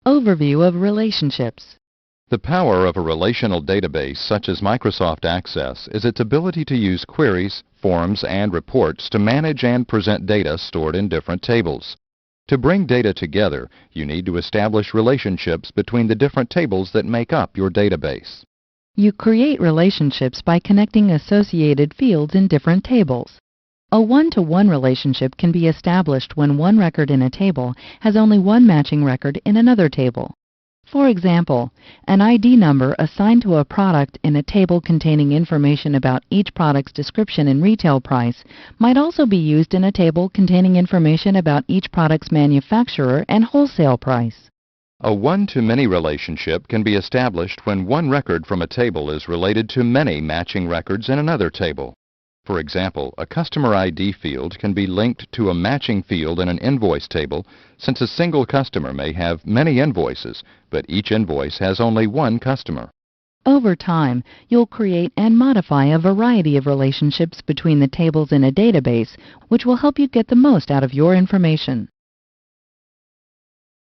Overview of relationships. The power of a relational database such as Microsoft Access is its ability to use queries, forms, and reports to manage and present data stored in different tables. To bring data together, you need to establish relationships between the different tables that make up your database. You create relationships by connecting associated fields in different tables. A one-to-one relationship can be established when one record in a table has only one matching record in another table. For example, an ID number assigned to a product in a table containing information about each product's description and retail price might also be used in a table containing information about each product's manufacturer and wholesale price. A one-to-many relationship can be established when one record from a table is related to many matching records in another table. For example, a customer ID field can be linked to a matching field in an invoice table since a single customer may have many invoices, but each invoice has only one customer. Over time, you'll create and modify a variety of relationships between the tables in a database, which will help you get the most out of your information.